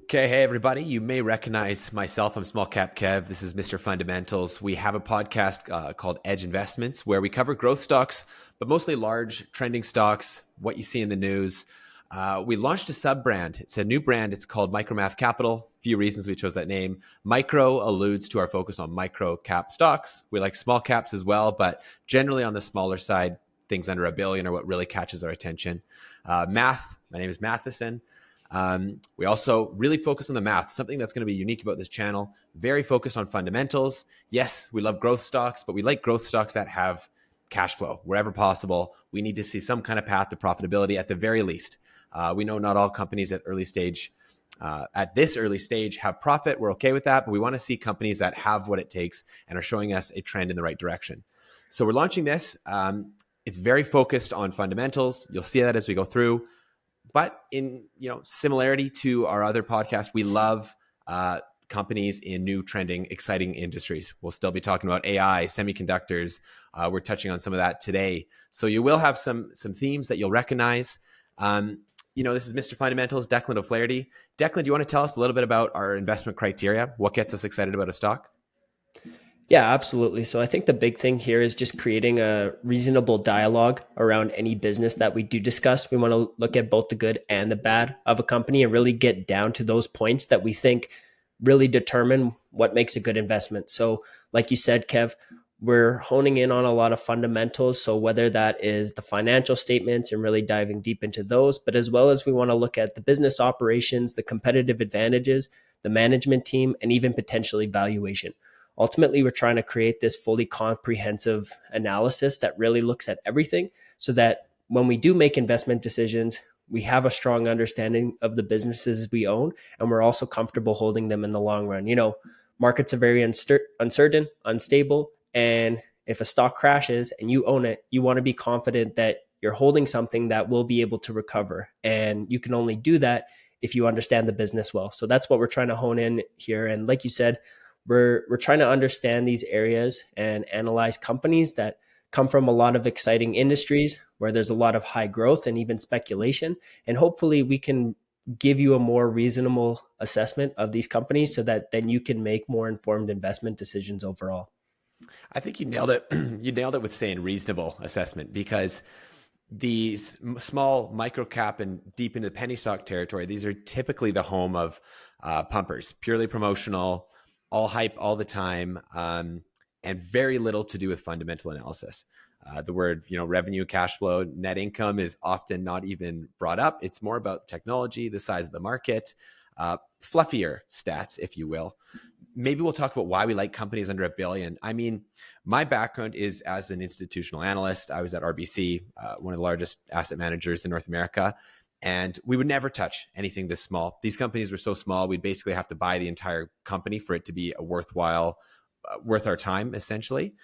Okay, hey everybody. You may recognize myself. I'm Small Cap Kev. This is Mr. Fundamentals. We have a podcast called Edge Investments where we cover growth stocks, but mostly large trending stocks, what you see in the news. We launched a sub brand. It's a new brand. It's called MicroMath Capital. A few reasons we chose that name. Micro alludes to our focus on micro cap stocks. We like small caps as well, but generally on the smaller side, things under $1 billion are what really catches our attention. Math, my name is Matheson. We also really focus on the math, something that's going to be unique about this channel. Very focused on fundamentals. Yes, we love growth stocks, but we like growth stocks that have cash flow wherever possible. We need to see some kind of path to profitability at the very least. We know not all companies at this early stage have profit. We're okay with that, but we want to see companies that have what it takes and are showing us a trend in the right direction. So we're launching this. It's very focused on fundamentals. You'll see that as we go through. But in similarity to our other podcast, we love companies in new, trending, exciting industries. We'll still be talking about AI, semiconductors. We're touching on some of that today. So you will have some themes that you'll recognize. This is Mr. Fundamentals, Declan O'Flaherty. Declan, do you want to tell us a little bit about our investment criteria? What gets us excited about a stock? Yeah, absolutely. So I think the big thing here is just creating a reasonable dialogue around any business that we do discuss. We want to look at both the good and the bad of a company and really get down to those points that we think really determine what makes a good investment. So like you said, Kev, we're honing in on a lot of fundamentals. So whether that is the financial statements and really diving deep into those, but as well as we want to look at the business operations, the competitive advantages, the management team, and even potentially valuation. Ultimately, we're trying to create this fully comprehensive analysis that really looks at everything so that when we do make investment decisions, we have a strong understanding of the businesses we own, and we're also comfortable holding them in the long run. Markets are very uncertain, unstable, and if a stock crashes and you own it, you want to be confident that you're holding something that will be able to recover. And you can only do that if you understand the business well. So that's what we're trying to hone in here. And like you said, we're trying to understand these areas and analyze companies that come from a lot of exciting industries where there's a lot of high growth and even speculation. And hopefully we can give you a more reasonable assessment of these companies so that then you can make more informed investment decisions overall. I think you nailed it. You nailed it with saying reasonable assessment, because these small micro cap and deep into the penny stock territory, these are typically the home of pumpers, purely promotional, all hype all the time, and very little to do with fundamental analysis. The word, revenue, cash flow, net income is often not even brought up. It's more about technology, the size of the market, fluffier stats, if you will. Maybe we'll talk about why we like companies under $1 billion. I mean, my background is as an institutional analyst. I was at RBC, one of the largest asset managers in North America. And we would never touch anything this small. These companies were so small, we'd basically have to buy the entire company for it to be a worth our time, essentially.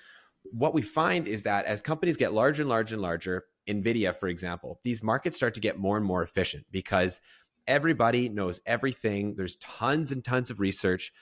What we find is that as companies get larger and larger and larger, NVIDIA, for example, these markets start to get more and more efficient because everybody knows everything. There's tons and tons of research.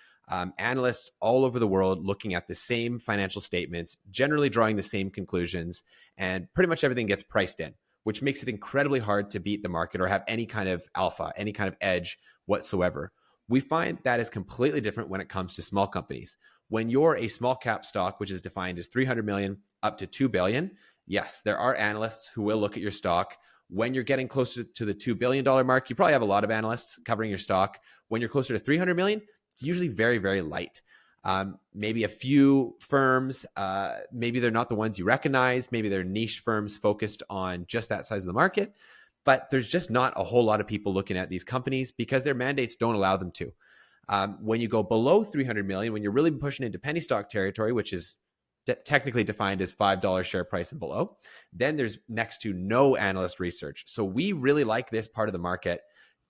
Analysts all over the world looking at the same financial statements, generally drawing the same conclusions, and pretty much everything gets priced in, which makes it incredibly hard to beat the market or have any kind of alpha, any kind of edge whatsoever. We find that is completely different when it comes to small companies. When you're a small cap stock, which is defined as 300 million up to 2 billion, yes, there are analysts who will look at your stock. When you're getting closer to the $2 billion mark, you probably have a lot of analysts covering your stock. When you're closer to 300 million, it's usually very, very light. Maybe a few firms, maybe they're not the ones you recognize. Maybe they're niche firms focused on just that size of the market. But there's just not a whole lot of people looking at these companies because their mandates don't allow them to. When you go below 300 million, when you're really pushing into penny stock territory, which is technically defined as $5 share price and below, then there's next to no analyst research. So we really like this part of the market,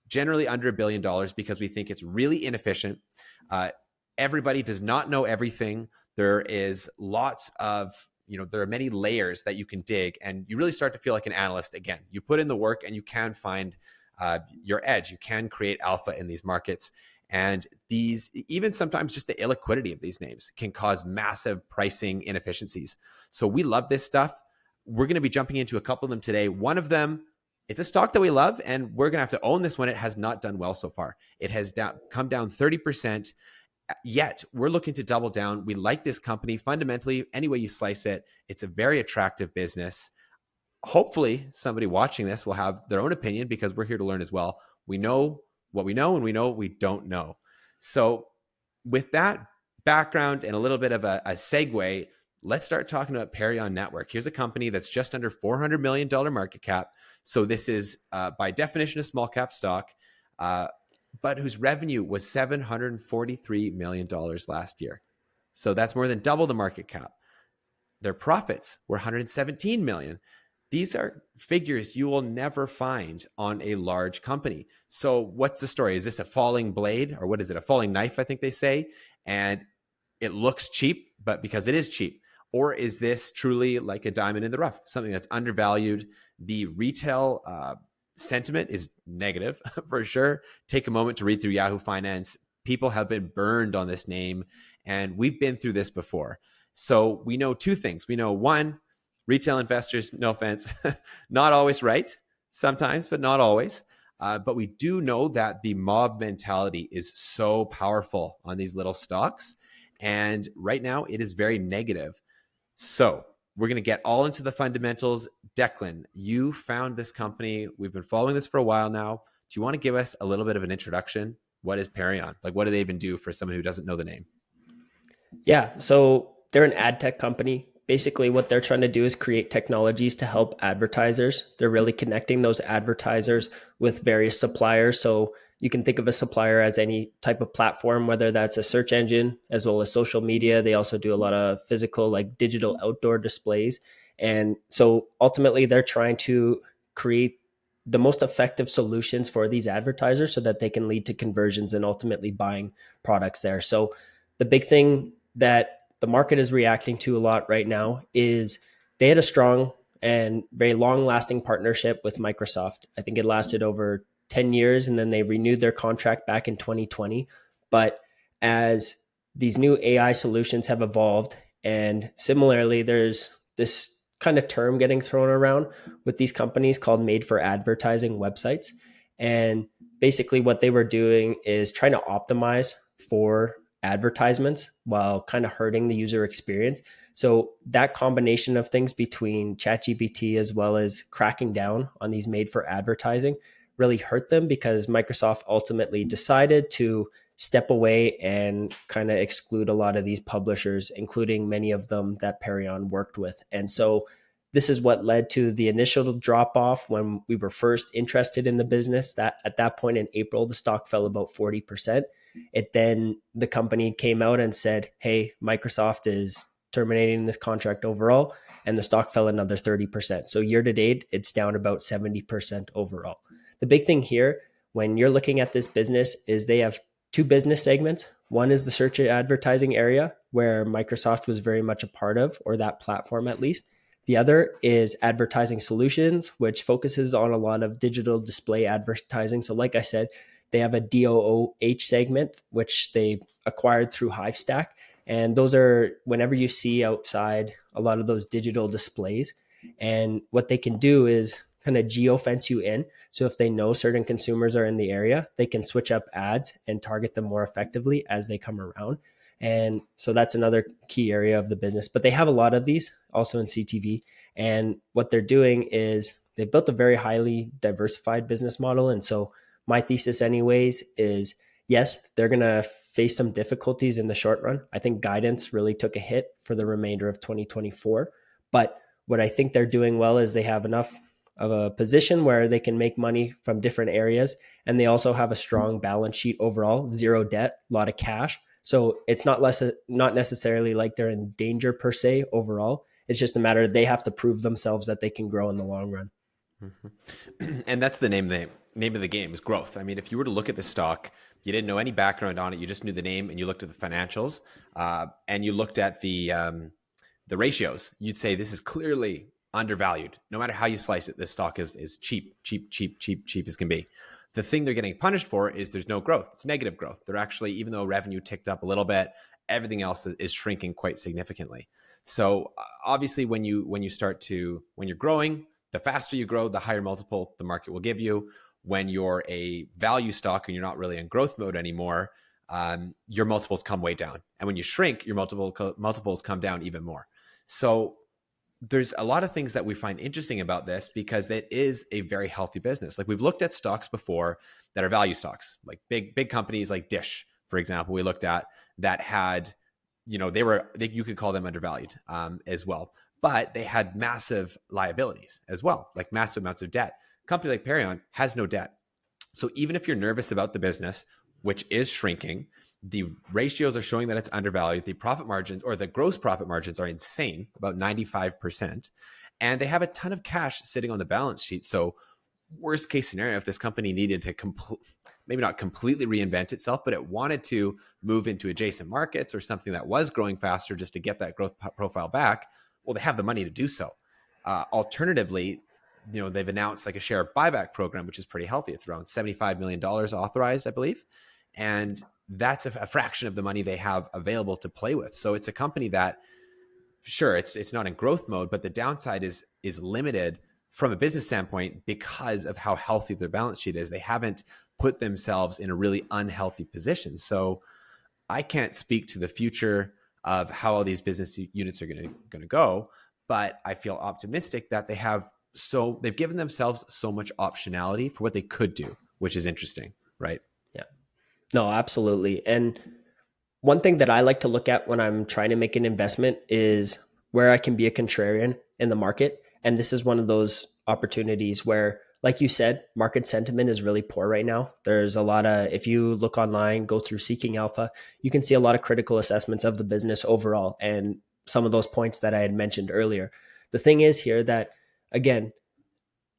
generally under $1 billion, because we think it's really inefficient. Everybody does not know everything. There is lots of, there are many layers that you can dig, and you really start to feel like an analyst again. You put in the work and you can find your edge. You can create alpha in these markets. And these, even sometimes just the illiquidity of these names can cause massive pricing inefficiencies. So we love this stuff. We're going to be jumping into a couple of them today. One of them it's a stock that we love, and we're going to have to own this when it has not done well so far. It has come down 30%. Yet we're looking to double down. We like this company fundamentally. Any way you slice it, it's a very attractive business. Hopefully somebody watching this will have their own opinion, because we're here to learn as well. We know what we know, and we know what we don't know. So with that background and a little bit of a segue, let's start talking about Perion Network. Here's a company that's just under $400 million market cap. So this is by definition a small cap stock, but whose revenue was $743 million last year. So that's more than double the market cap. Their profits were $117 million. These are figures you will never find on a large company. So what's the story? Is this a falling blade, or what is it? A falling knife, I think they say. And it looks cheap, but because it is cheap. Or is this truly like a diamond in the rough, something that's undervalued? The retail sentiment is negative for sure. Take a moment to read through Yahoo Finance. People have been burned on this name, and we've been through this before. So we know two things. We know, one, retail investors, no offense, not always right, sometimes, but not always. But we do know that the mob mentality is so powerful on these little stocks. And right now it is very negative. So we're going to get all into the fundamentals. Declan, you found this company. We've been following this for a while now. Do you want to give us a little bit of an introduction? What is Perion? Like, what do they even do for someone who doesn't know the name? Yeah, so they're an ad tech company. Basically, what they're trying to do is create technologies to help advertisers. They're really connecting those advertisers with various suppliers. So you can think of a supplier as any type of platform, whether that's a search engine as well as social media. They also do a lot of physical, like digital outdoor displays. And so ultimately, they're trying to create the most effective solutions for these advertisers so that they can lead to conversions and ultimately buying products there. So the big thing that the market is reacting to a lot right now is they had a strong and very long lasting partnership with Microsoft. I think it lasted over 10 years, and then they renewed their contract back in 2020. But as these new AI solutions have evolved, and similarly, there's this kind of term getting thrown around with these companies called made for advertising websites. And basically what they were doing is trying to optimize for advertisements while kind of hurting the user experience. So that combination of things between ChatGPT as well as cracking down on these made for advertising really hurt them, because Microsoft ultimately decided to step away and kind of exclude a lot of these publishers, including many of them that Perion worked with. And so this is what led to the initial drop off when we were first interested in the business. That at that point in April, the stock fell about 40%. The company came out and said, hey, Microsoft is terminating this contract overall, and the stock fell another 30%. So year to date, it's down about 70% overall. The big thing here, when you're looking at this business, is they have two business segments. One is the search advertising area, where Microsoft was very much a part of, or that platform at least. The other is advertising solutions, which focuses on a lot of digital display advertising. So like I said, they have a DOOH segment, which they acquired through Hivestack. And those are whenever you see outside a lot of those digital displays. And what they can do is kind of geofence you in. So if they know certain consumers are in the area, they can switch up ads and target them more effectively as they come around. And so that's another key area of the business. But they have a lot of these also in CTV. And what they're doing is they've built a very highly diversified business model. And so my thesis anyways is, yes, they're going to face some difficulties in the short run. I think guidance really took a hit for the remainder of 2024. But what I think they're doing well is they have enough of a position where they can make money from different areas. And they also have a strong balance sheet overall, zero debt, a lot of cash. So it's not necessarily like they're in danger per se overall. It's just a matter of they have to prove themselves that they can grow in the long run. Mm-hmm. And that's the name of the game is growth. I mean, if you were to look at the stock, you didn't know any background on it, you just knew the name and you looked at the financials and you looked at the ratios, you'd say this is clearly undervalued. No matter how you slice it, this stock is cheap as can be. The thing they're getting punished for is there's no growth. It's negative growth. They're actually, even though revenue ticked up a little bit, everything else is shrinking quite significantly. So obviously when you're growing, the faster you grow, the higher multiple the market will give you. When you're a value stock and you're not really in growth mode anymore, your multiples come way down. And when you shrink, your multiples come down even more. So there's a lot of things that we find interesting about this because it is a very healthy business. Like we've looked at stocks before that are value stocks, like big companies like Dish, for example, we looked at that had, you could call them undervalued as well, but they had massive liabilities as well, like massive amounts of debt. A company like Perion has no debt. So even if you're nervous about the business, which is shrinking, the ratios are showing that it's undervalued. The profit margins or the gross profit margins are insane, about 95%. And they have a ton of cash sitting on the balance sheet. So worst case scenario, if this company needed to maybe not completely reinvent itself, but it wanted to move into adjacent markets or something that was growing faster just to get that growth profile back, well, they have the money to do so. Alternatively, they've announced like a share buyback program, which is pretty healthy. It's around $75 million authorized, I believe. And that's a fraction of the money they have available to play with. So it's a company that, sure, it's not in growth mode, but the downside is limited from a business standpoint because of how healthy their balance sheet is. They haven't put themselves in a really unhealthy position. So I can't speak to the future of how all these business units are going to go, but I feel optimistic that they've given themselves so much optionality for what they could do, which is interesting, right? Yeah. No, absolutely. And one thing that I like to look at when I'm trying to make an investment is where I can be a contrarian in the market. And this is one of those opportunities where, like you said, market sentiment is really poor right now. There's a lot of, if you look online, go through Seeking Alpha, you can see a lot of critical assessments of the business overall and some of those points that I had mentioned earlier. The thing is here that, again,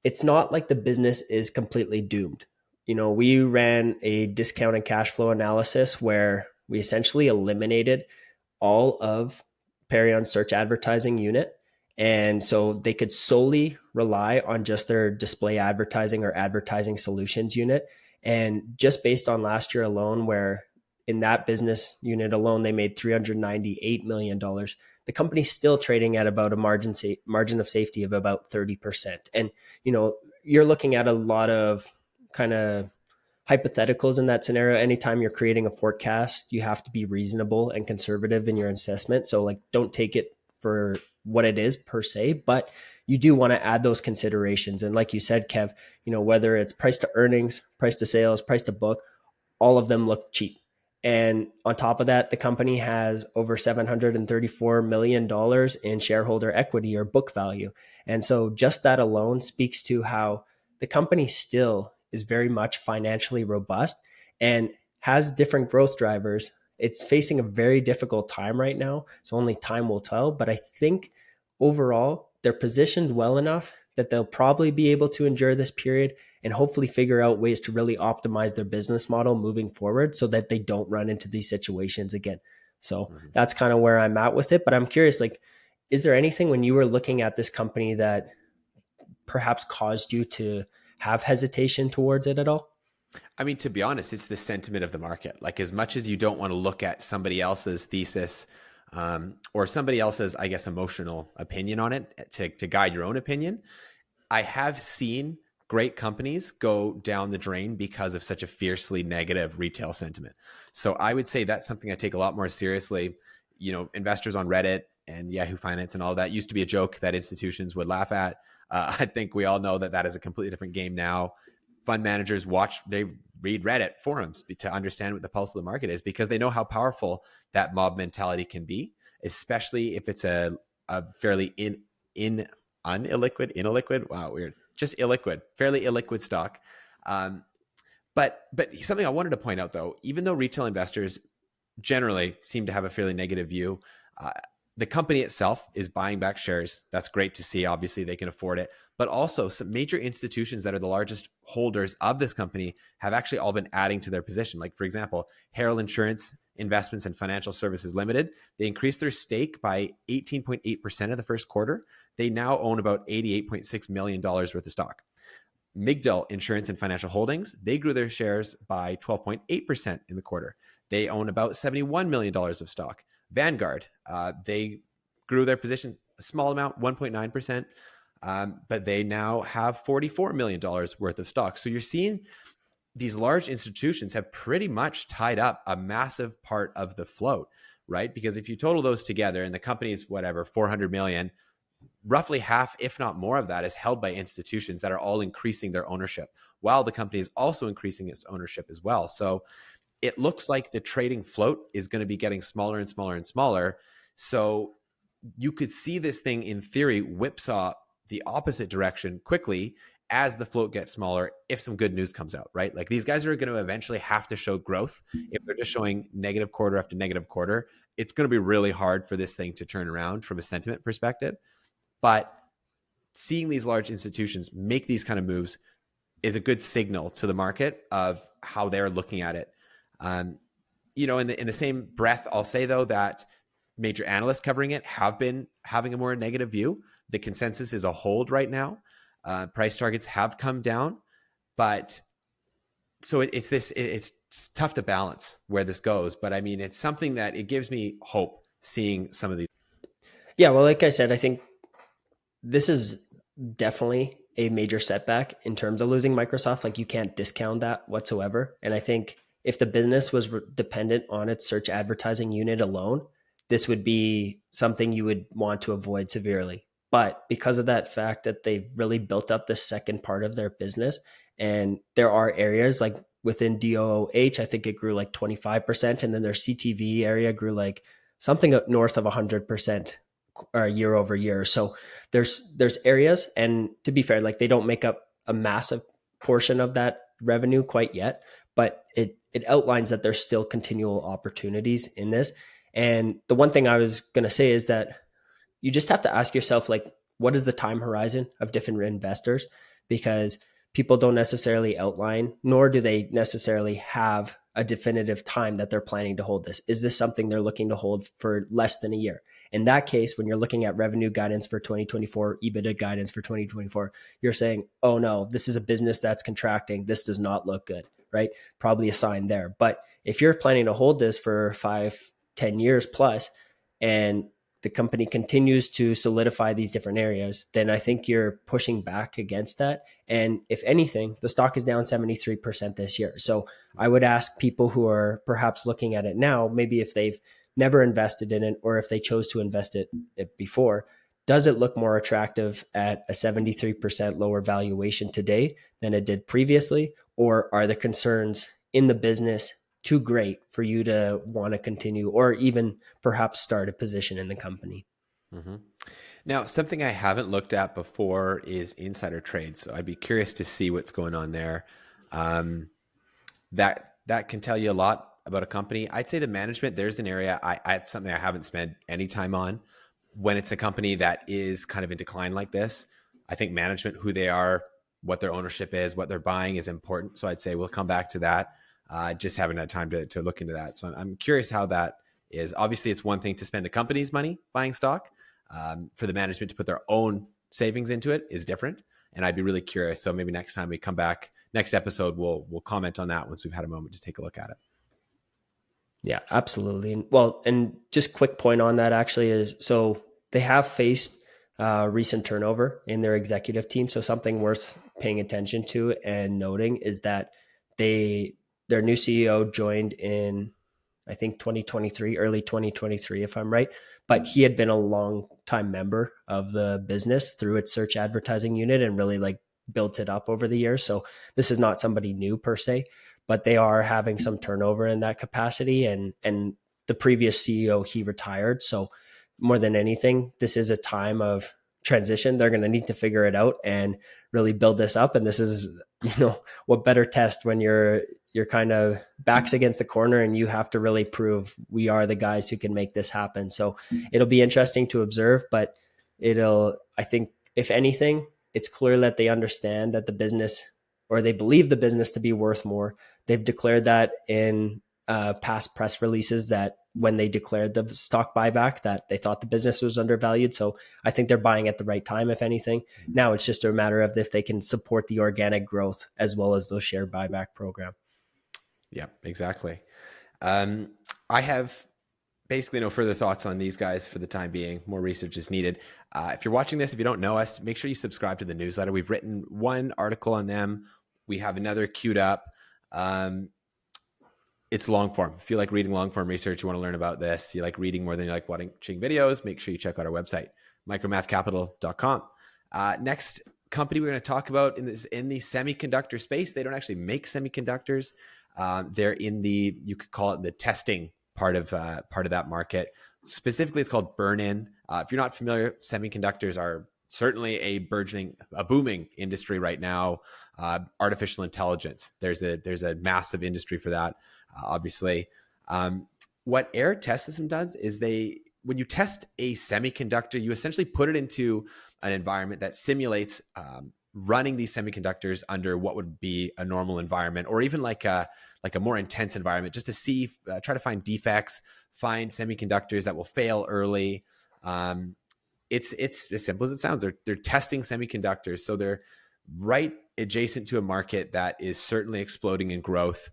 it's not like the business is completely doomed. We ran a discounted cash flow analysis where we essentially eliminated all of Perion's search advertising unit. And so they could solely rely on just their display advertising or advertising solutions unit. And just based on last year alone, where in that business unit alone, they made $398 million. The company's still trading at about a margin of safety of about 30%. And, you're looking at a lot of kind of hypotheticals in that scenario. Anytime you're creating a forecast, you have to be reasonable and conservative in your assessment. So don't take it for what it is per se, but you do want to add those considerations. And like you said, Kev, whether it's price to earnings, price to sales, price to book, all of them look cheap. And on top of that, the company has over $734 million in shareholder equity or book value. And so just that alone speaks to how the company still is very much financially robust and has different growth drivers. It's facing a very difficult time right now, so only time will tell. But I think overall, they're positioned well enough that they'll probably be able to endure this period and hopefully figure out ways to really optimize their business model moving forward so that they don't run into these situations again. So that's kind of where I'm at with it. But I'm curious, is there anything when you were looking at this company that perhaps caused you to have hesitation towards it at all? I mean, to be honest, it's the sentiment of the market. Like as much as you don't want to look at somebody else's thesis or somebody else's, I guess, emotional opinion on it to guide your own opinion, I have seen great companies go down the drain because of such a fiercely negative retail sentiment. So I would say that's something I take a lot more seriously. Investors on Reddit and Yahoo Finance and all that used to be a joke that institutions would laugh at. I think we all know that is a completely different game now. Fund managers they read Reddit forums to understand what the pulse of the market is because they know how powerful that mob mentality can be, especially if it's a fairly illiquid. Wow, weird. Just illiquid, fairly illiquid stock. But something I wanted to point out though, even though retail investors generally seem to have a fairly negative view, the company itself is buying back shares. That's great to see. Obviously, they can afford it. But also some major institutions that are the largest holders of this company have actually all been adding to their position. Like, for example, Herald Insurance Investments and Financial Services Limited. They increased their stake by 18.8% of the first quarter. They now own about $88.6 million worth of stock. Migdal Insurance and Financial Holdings, they grew their shares by 12.8% in the quarter. They own about $71 million of stock. Vanguard, they grew their position a small amount, 1.9%. but they now have $44 million worth of stock. So you're seeing these large institutions have pretty much tied up a massive part of the float, right? Because if you total those together and the company's whatever, 400 million, roughly half, if not more of that is held by institutions that are all increasing their ownership, while the company is also increasing its ownership as well. So it looks like the trading float is going to be getting smaller and smaller and smaller. So you could see this thing in theory whipsaw the opposite direction quickly as the float gets smaller if some good news comes out, right? Like these guys are going to eventually have to show growth. If they're just showing negative quarter after negative quarter, it's going to be really hard for this thing to turn around from a sentiment perspective. But seeing these large institutions make these kind of moves is a good signal to the market of how they're looking at it. You know, in the same breath, I'll say though that major analysts covering it have been having a more negative view. The consensus is a hold right now. Price targets have come down, but so it's tough to balance where this goes. But I mean, it's something that it gives me hope seeing some of these. Yeah, well, like I said, I think this is definitely a major setback in terms of losing Microsoft. Like you can't discount that whatsoever. And I think if the business was dependent on its search advertising unit alone, this would be something you would want to avoid severely. But because of that fact that they've really built up the second part of their business, and there are areas like within DOOH, I think it grew like 25%. And then their CTV area grew like something north of 100% year over year. So there's areas, and to be fair, like they don't make up a massive portion of that revenue quite yet, but it outlines that there's still continual opportunities in this. And the one thing I was going to say is that you just have to ask yourself, like, what is the time horizon of different investors? Because people don't necessarily outline, nor do they necessarily have a definitive time that they're planning to hold this. Is this something they're looking to hold for less than a year? In that case, when you're looking at revenue guidance for 2024, EBITDA guidance for 2024, you're saying, oh no, this is a business that's contracting. This does not look good, right? Probably a sign there. But if you're planning to hold this for 5-10 years plus, and the company continues to solidify these different areas, then I think you're pushing back against that. And if anything, the stock is down 73% this year. So I would ask people who are perhaps looking at it now, maybe if they've never invested in it, or if they chose to invest it before, does it look more attractive at a 73% lower valuation today than it did previously? Or are the concerns in the business too great for you to want to continue or even perhaps start a position in the company? Mm-hmm. Now, something I haven't looked at before is insider trades. So I'd be curious to see what's going on there. That can tell you a lot about a company. I'd say the management, there's an area it's something I haven't spent any time on. When it's a company that is kind of in decline like this, I think management, who they are, what their ownership is, what they're buying is important. So I'd say we'll come back to that. Just haven't had time to look into that. So I'm curious how that is. Obviously, it's one thing to spend the company's money buying stock. For the management to put their own savings into it is different. And I'd be really curious. So maybe next time we come back, next episode, we'll comment on that once we've had a moment to take a look at it. Yeah, absolutely. Well, and just quick point on that actually is, so they have faced recent turnover in their executive team. So something worth paying attention to and noting is that their new CEO joined in, I think 2023, early 2023, if I'm right. But he had been a long time member of the business through its search advertising unit and really like built it up over the years. So this is not somebody new per se, but they are having some turnover in that capacity. And the previous CEO, he retired. So more than anything, this is a time of transition. They're going to need to figure it out and really build this up. And this is, what better test when you're kind of backs against the corner and you have to really prove we are the guys who can make this happen. So it'll be interesting to observe, but I think if anything, it's clear that they understand that the business, or they believe the business to be worth more. They've declared that in past press releases, that when they declared the stock buyback, that they thought the business was undervalued. So I think they're buying at the right time, if anything. Now it's just a matter of if they can support the organic growth as well as those share buyback program. Yeah, exactly. I have basically no further thoughts on these guys for the time being. More research is needed. If you're watching this, if you don't know us, make sure you subscribe to the newsletter. We've written one article on them. We have another queued up. It's long form. If you like reading long form research, you want to learn about this, you like reading more than you like watching videos, make sure you check out our website, micromathcapital.com. Next company we're going to talk about in the semiconductor space. They don't actually make semiconductors. They're in the, you could call it the testing part of that market. Specifically, it's called burn-in. If you're not familiar, semiconductors are certainly a booming industry right now. Artificial intelligence. There's a massive industry for that. Obviously, what AEHR test system does is when you test a semiconductor, you essentially put it into an environment that simulates running these semiconductors under what would be a normal environment, or even like a more intense environment, just to see, try to find defects, find semiconductors that will fail early. It's as simple as it sounds. They're testing semiconductors, so they're right adjacent to a market that is certainly exploding in growth.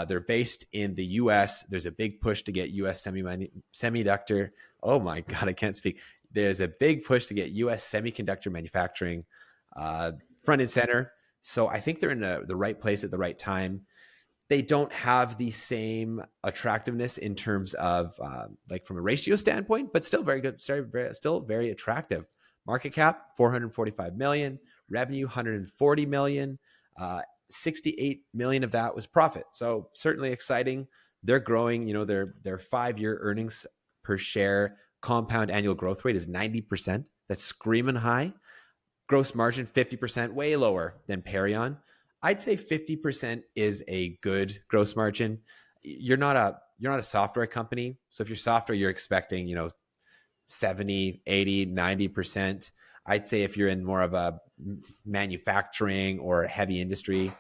They're based in the U.S. There's a big push to get U.S. semiconductor. Oh my God, I can't speak. There's a big push to get U.S. semiconductor manufacturing front and center. So I think they're in the right place at the right time. They don't have the same attractiveness in terms of like from a ratio standpoint, but still very good, still very attractive. Market cap, 445 million, revenue, 140 million, 68 million of that was profit. So certainly exciting. They're growing, their 5-year earnings per share compound annual growth rate is 90%. That's screaming high. Gross margin, 50%, way lower than Perion. I'd say 50% is a good gross margin. You're not a software company. So if you're software, you're expecting, 70, 80, 90%. I'd say if you're in more of a manufacturing or a heavy industry,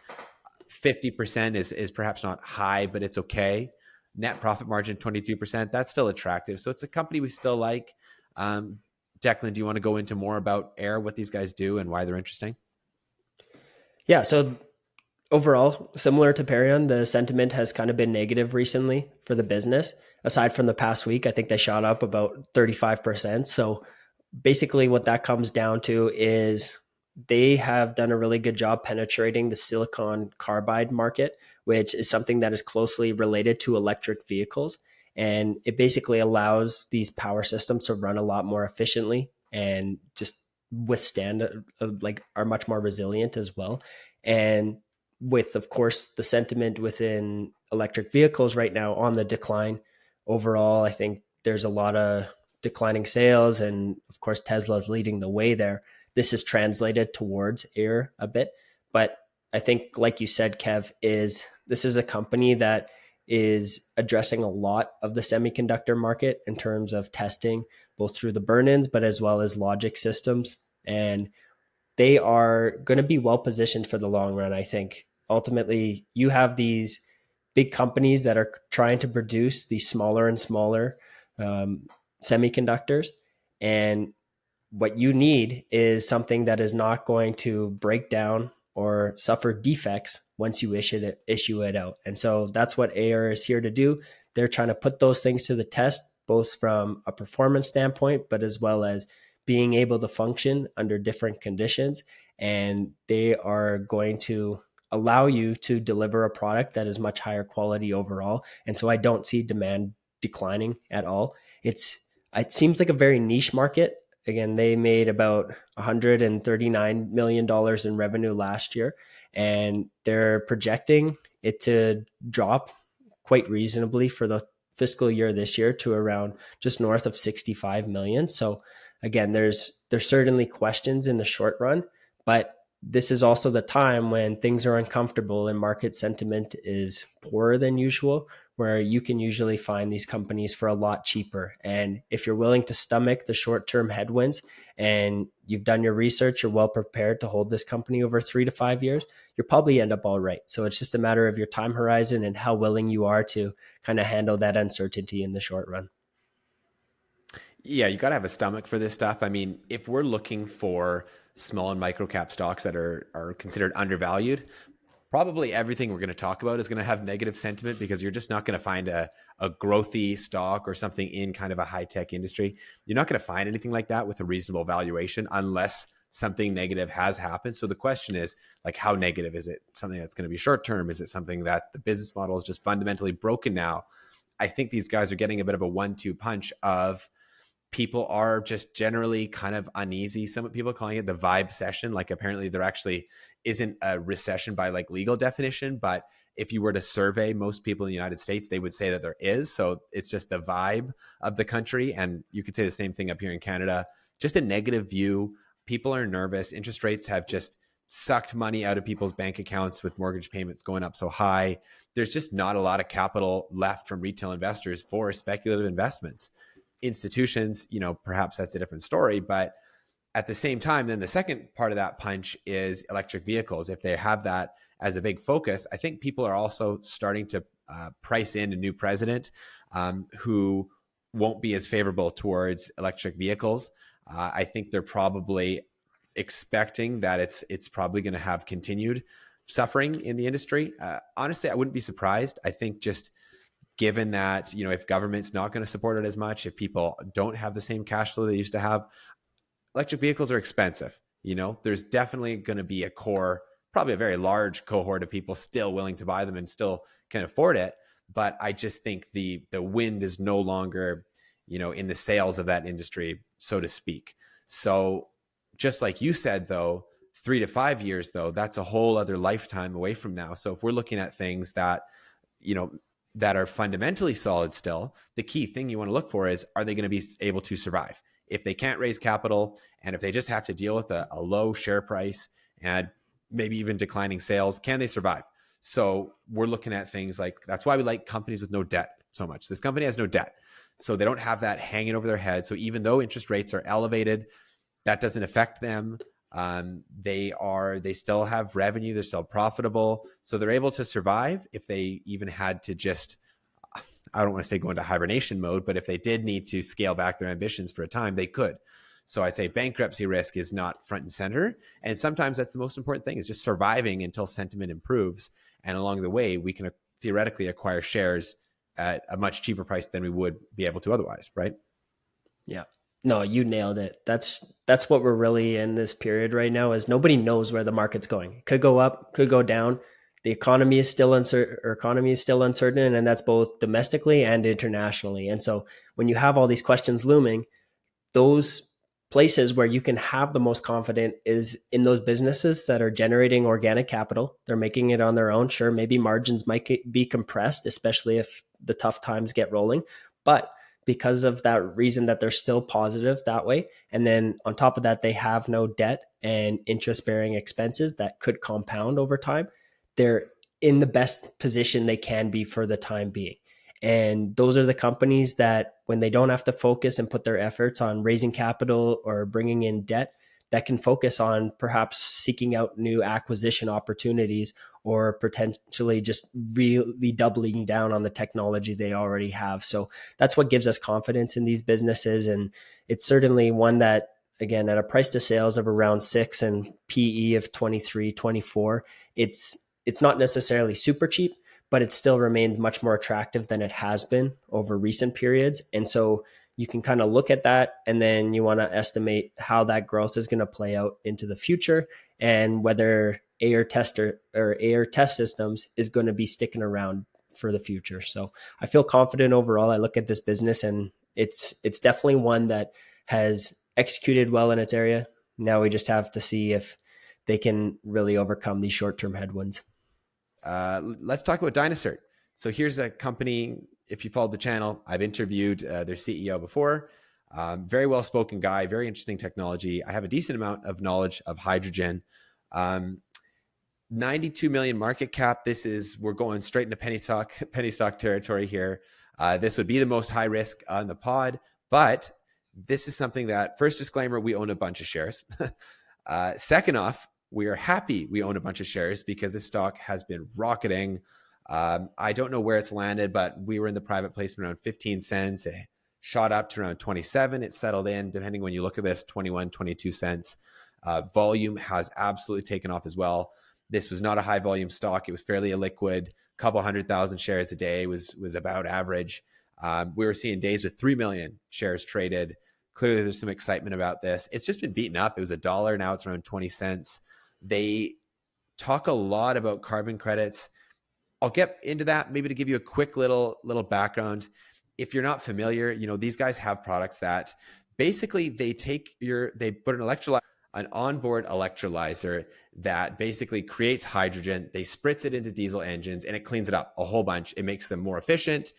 50% is perhaps not high, but it's okay. Net profit margin, 22%. That's still attractive. So it's a company we still like. Declan, do you want to go into more about AEHR, what these guys do and why they're interesting? Yeah. So overall, similar to Perion, the sentiment has kind of been negative recently for the business. Aside from the past week, I think they shot up about 35%. So basically what that comes down to is they have done a really good job penetrating the silicon carbide market, which is something that is closely related to electric vehicles. And it basically allows these power systems to run a lot more efficiently and just withstand, are much more resilient as well. And with, of course, the sentiment within electric vehicles right now on the decline overall, I think there's a lot of declining sales. And of course, Tesla's leading the way there. This is translated towards AEHR a bit. But I think, like you said, Kev, this is a company that is addressing a lot of the semiconductor market in terms of testing, both through the burn-ins, but as well as logic systems. And they are going to be well positioned for the long run. I think ultimately you have these big companies that are trying to produce these smaller and smaller semiconductors. And what you need is something that is not going to break down or suffer defects once you issue it out. And so that's what AEHR is here to do. They're trying to put those things to the test, both from a performance standpoint, but as well as being able to function under different conditions. And they are going to allow you to deliver a product that is much higher quality overall. And so I don't see demand declining at all. It seems like a very niche market. Again, they made about $139 million in revenue last year, and they're projecting it to drop quite reasonably for the fiscal year this year to around just north of 65 million. So again, there's certainly questions in the short run, but this is also the time when things are uncomfortable and market sentiment is poorer than usual, where you can usually find these companies for a lot cheaper. And if you're willing to stomach the short-term headwinds and you've done your research, you're well prepared to hold this company over 3 to 5 years, you'll probably end up all right. So it's just a matter of your time horizon and how willing you are to kind of handle that uncertainty in the short run. Yeah, you got to have a stomach for this stuff. I mean, if we're looking for small and micro cap stocks that are considered undervalued, Probably everything we're going to talk about is going to have negative sentiment because you're just not going to find a growthy stock or something in kind of a high-tech industry. You're not going to find anything like that with a reasonable valuation unless something negative has happened. So the question is, like, how negative is it? Something that's going to be short-term? Is it something that the business model is just fundamentally broken now? I think these guys are getting a bit of a 1-2 punch of people are just generally kind of uneasy. Some people are calling it the vibe session. Like apparently there actually isn't a recession by like legal definition, but if you were to survey most people in the United States, they would say that there is. So it's just the vibe of the country. And you could say the same thing up here in Canada, just a negative view. People are nervous. Interest rates have just sucked money out of people's bank accounts with mortgage payments going up so high. There's just not a lot of capital left from retail investors for speculative investments. Institutions, perhaps that's a different story, but at the same time, then the second part of that punch is electric vehicles. If they have that as a big focus, I think people are also starting to price in a new president who won't be as favorable towards electric vehicles. I think they're probably expecting that it's probably going to have continued suffering in the industry. Honestly, I wouldn't be surprised. I think just given that, if government's not going to support it as much, if people don't have the same cash flow they used to have, electric vehicles are expensive. There's definitely going to be a core, probably a very large cohort of people still willing to buy them and still can afford it. But I just think the wind is no longer, in the sails of that industry, so to speak. So just like you said, though, 3 to 5 years, though, that's a whole other lifetime away from now. So if we're looking at things that, that are fundamentally solid still, the key thing you want to look for is, are they going to be able to survive? If they can't raise capital and if they just have to deal with a low share price and maybe even declining sales, can they survive? So we're looking at things like, that's why we like companies with no debt so much. This company has no debt. So they don't have that hanging over their head. So even though interest rates are elevated, that doesn't affect them. They still have revenue. They're still profitable. So they're able to survive if they even had to just, I don't want to say go into hibernation mode, but if they did need to scale back their ambitions for a time, they could. So I'd say bankruptcy risk is not front and center. And sometimes that's the most important thing, is just surviving until sentiment improves. And along the way, we can theoretically acquire shares at a much cheaper price than we would be able to otherwise, right? Yeah. No, you nailed it. That's what we're really in this period right now, is nobody knows where the market's going. It could go up, could go down. The economy is still uncertain, and that's both domestically and internationally. And so when you have all these questions looming, those places where you can have the most confidence is in those businesses that are generating organic capital. They're making it on their own. Sure, maybe margins might be compressed, especially if the tough times get rolling. But because of that reason that they're still positive that way. And then on top of that, they have no debt and interest-bearing expenses that could compound over time. They're in the best position they can be for the time being. And those are the companies that, when they don't have to focus and put their efforts on raising capital or bringing in debt, that can focus on perhaps seeking out new acquisition opportunities, or potentially just really doubling down on the technology they already have. So that's what gives us confidence in these businesses. And it's certainly one that, again, at a price to sales of around 6 and PE of 23, 24, it's not necessarily super cheap, but it still remains much more attractive than it has been over recent periods. And so you can kind of look at that, and then you want to estimate how that growth is going to play out into the future, and whether AEHR test systems is going to be sticking around for the future. So I feel confident overall. I look at this business, and it's definitely one that has executed well in its area. Now we just have to see if they can really overcome these short-term headwinds. Let's talk about dynaCERT. So here's a company, if you followed the channel, I've interviewed their CEO before. Very well-spoken guy, very interesting technology. I have a decent amount of knowledge of hydrogen. 92 million market cap. We're going straight into penny stock territory here. This would be the most high risk on the pod, but this is something that, first disclaimer, we own a bunch of shares. Second off, we are happy we own a bunch of shares because this stock has been rocketing. I don't know where it's landed, but we were in the private placement around 15 cents. It shot up to around 27. It settled in, depending when you look at this, 21, 22 cents. Volume has absolutely taken off as well. This was not a high volume stock. It was fairly illiquid. A couple 100,000 shares a day was about average. We were seeing days with 3 million shares traded. Clearly, there's some excitement about this. It's just been beaten up. It was $1. Now it's around 20 cents. They talk a lot about carbon credits. I'll get into that maybe to give you a quick little background. If you're not familiar, these guys have products that basically they put an onboard electrolyzer that basically creates hydrogen. They spritz it into diesel engines and it cleans it up a whole bunch. It makes them more efficient.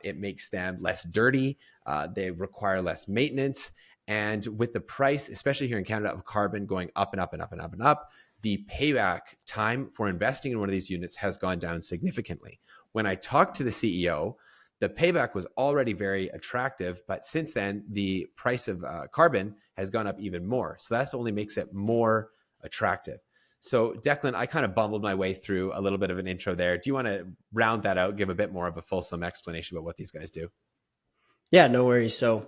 It makes them less dirty. They require less maintenance. And with the price, especially here in Canada, of carbon going up and up and up and up and up, the payback time for investing in one of these units has gone down significantly. When I talked to the CEO, the payback was already very attractive, but since then, the price of carbon has gone up even more. So that only makes it more attractive. So Declan, I kind of bumbled my way through a little bit of an intro there. Do you want to round that out, give a bit more of a fulsome explanation about what these guys do? Yeah, no worries. So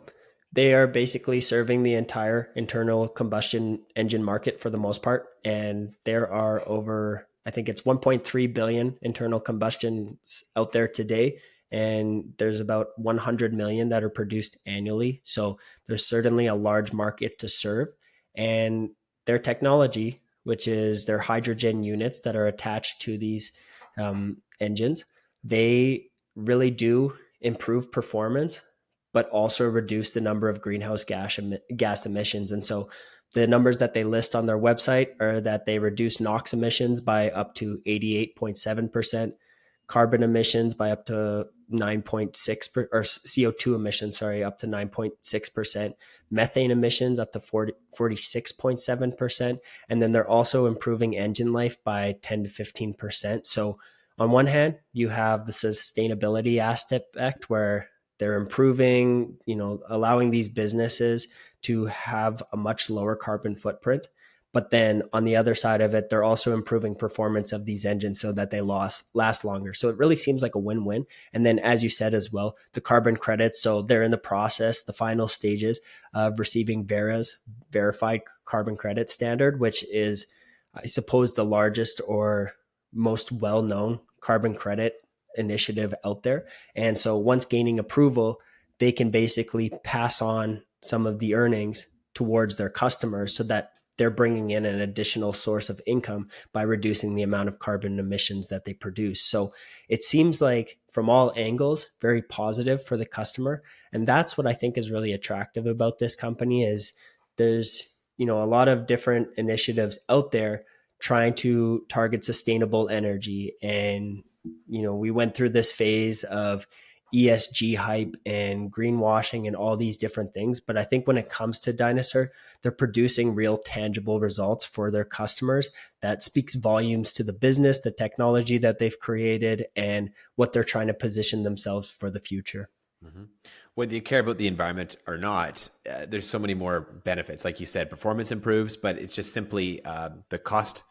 they are basically serving the entire internal combustion engine market for the most part. And there are over, I think it's 1.3 billion internal combustions out there today. And there's about 100 million that are produced annually. So there's certainly a large market to serve. And their technology, which is their hydrogen units that are attached to these engines, they really do improve performance, but also reduce the number of greenhouse gas emissions. And so the numbers that they list on their website are that they reduce NOx emissions by up to 88.7%, carbon emissions by up to 9.6%, or CO2 emissions, up to 9.6%, methane emissions up to 46.7%. And then they're also improving engine life by 10 to 15%. So on one hand, you have the sustainability aspect where they're improving, allowing these businesses to have a much lower carbon footprint. But then on the other side of it, they're also improving performance of these engines so that they last longer. So it really seems like a win-win. And then, as you said as well, the carbon credits. So they're in the process, the final stages of receiving Verra's verified carbon credit standard, which is, I suppose, the largest or most well-known carbon credit initiative out there. And so once gaining approval, they can basically pass on some of the earnings towards their customers so that they're bringing in an additional source of income by reducing the amount of carbon emissions that they produce. So it seems like from all angles, very positive for the customer. And that's what I think is really attractive about this company is there's, a lot of different initiatives out there trying to target sustainable energy. And, we went through this phase of ESG hype and greenwashing and all these different things. But I think when it comes to dynaCERT, they're producing real tangible results for their customers that speaks volumes to the business, the technology that they've created, and what they're trying to position themselves for the future. Mm-hmm. Whether you care about the environment or not, there's so many more benefits. Like you said, performance improves, but it's just simply the cost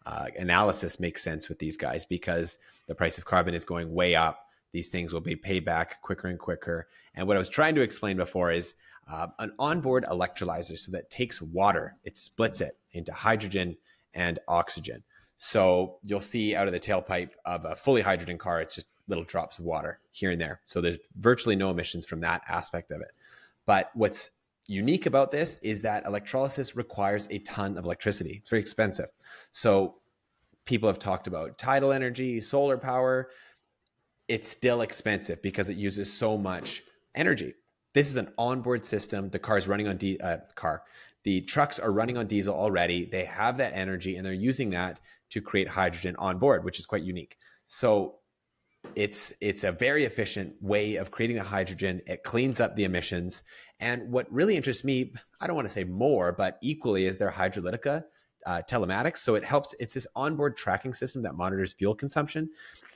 analysis makes sense with these guys because the price of carbon is going way up. These things will be paid back quicker and quicker. And what I was trying to explain before is an onboard electrolyzer. So that takes water, it splits it into hydrogen and oxygen. So you'll see out of the tailpipe of a fully hydrogen car, it's just little drops of water here and there. So there's virtually no emissions from that aspect of it. But what's unique about this is that electrolysis requires a ton of electricity. It's very expensive. So people have talked about tidal energy, solar power. It's still expensive because it uses so much energy. This is an onboard system. The car's running on the trucks are running on diesel already. They have that energy and they're using that to create hydrogen on board, which is quite unique. So it's a very efficient way of creating the hydrogen. It cleans up the emissions. And what really interests me, I don't want to say more, but equally is their hydrolytica telematics. So it's this onboard tracking system that monitors fuel consumption.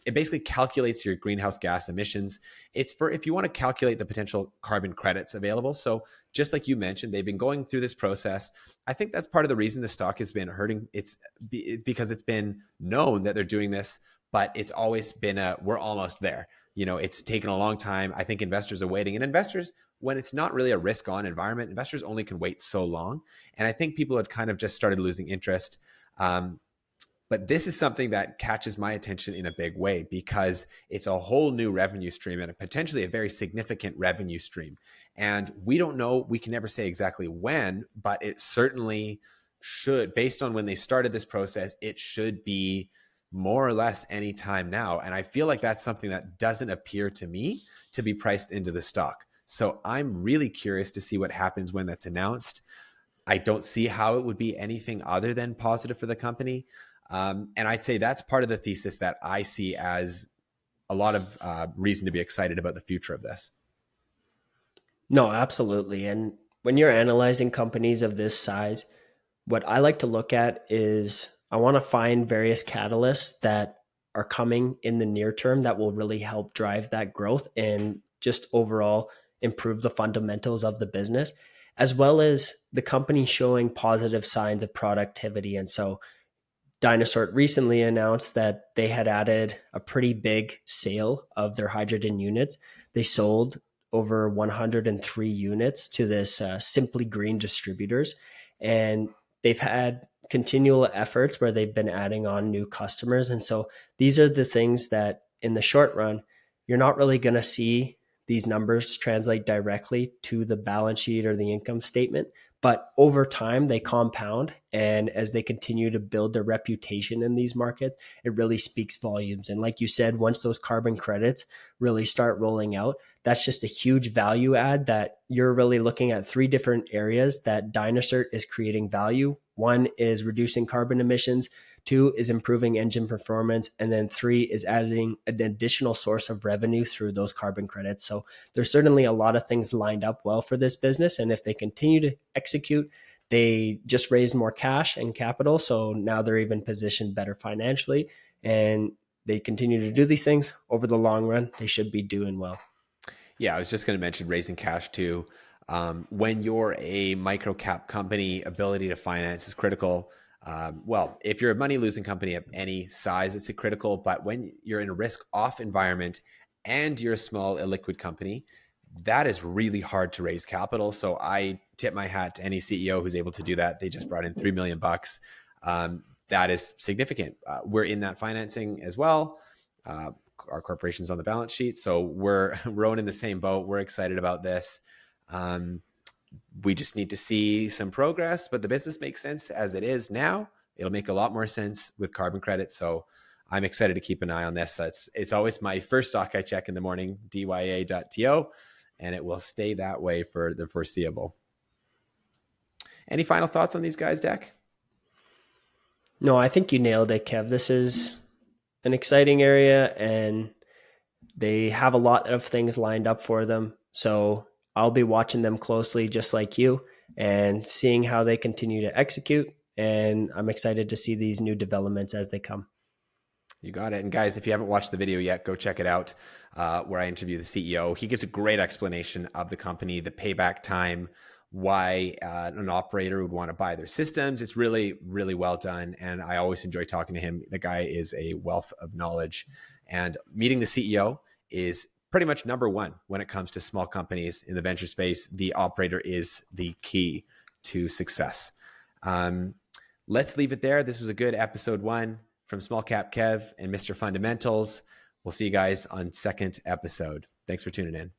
It basically calculates your greenhouse gas emissions. It's for if you want to calculate the potential carbon credits available. So just like you mentioned, they've been going through this process. I think that's part of the reason the stock has been hurting. It's because it's been known that they're doing this, but it's always been we're almost there. It's taken a long time. I think investors are waiting, and investors, when it's not really a risk on environment, investors only can wait so long. And I think people had kind of just started losing interest. But this is something that catches my attention in a big way because it's a whole new revenue stream and potentially a very significant revenue stream. And we don't know, we can never say exactly when, but it certainly should, based on when they started this process, it should be more or less any time now. And I feel like that's something that doesn't appear to me to be priced into the stock. So I'm really curious to see what happens when that's announced. I don't see how it would be anything other than positive for the company. And I'd say that's part of the thesis that I see as a lot of reason to be excited about the future of this. No, absolutely. And when you're analyzing companies of this size, what I like to look at is I want to find various catalysts that are coming in the near term that will really help drive that growth and just overall improve the fundamentals of the business, as well as the company showing positive signs of productivity. And so Dinosur recently announced that they had added a pretty big sale of their hydrogen units. They sold over 103 units to this Simply Green distributors. And they've had continual efforts where they've been adding on new customers. And so these are the things that in the short run, you're not really going to see these numbers translate directly to the balance sheet or the income statement. But over time, they compound. And as they continue to build their reputation in these markets, it really speaks volumes. And like you said, once those carbon credits really start rolling out, that's just a huge value add that you're really looking at three different areas that dynaCERT is creating value. One is reducing carbon emissions. Two is improving engine performance. And then three is adding an additional source of revenue through those carbon credits. So there's certainly a lot of things lined up well for this business. And if they continue to execute, they just raised more cash and capital. So now they're even positioned better financially. And they continue to do these things over the long run, they should be doing well. Yeah, I was just going to mention raising cash too. When you're a micro cap company, ability to finance is critical. Well, if you're a money losing company of any size, it's critical. But when you're in a risk off environment and you're a small illiquid company, that is really hard to raise capital. So I tip my hat to any CEO who's able to do that. They just brought in $3 million. That is significant. We're in that financing as well. Our corporation's on the balance sheet. So we're rowing in the same boat. We're excited about this. We just need to see some progress, but the business makes sense as it is now. It'll make a lot more sense with carbon credits. So I'm excited to keep an eye on this. It's always my first stock I check in the morning, dya.to, and it will stay that way for the foreseeable. Any final thoughts on these guys, Deck? No, I think you nailed it, Kev. This is an exciting area and they have a lot of things lined up for them. So I'll be watching them closely just like you and seeing how they continue to execute. And I'm excited to see these new developments as they come. You got it. And guys, if you haven't watched the video yet, go check it out where I interview the CEO. He gives a great explanation of the company, the payback time, why an operator would want to buy their systems. It's really, really well done. And I always enjoy talking to him. The guy is a wealth of knowledge. And meeting the CEO is pretty much number one when it comes to small companies in the venture space. The operator is the key to success. Let's leave it there. This was a good episode 1 from Small Cap Kev and Mr. Fundamentals. We'll see you guys on second episode. Thanks for tuning in.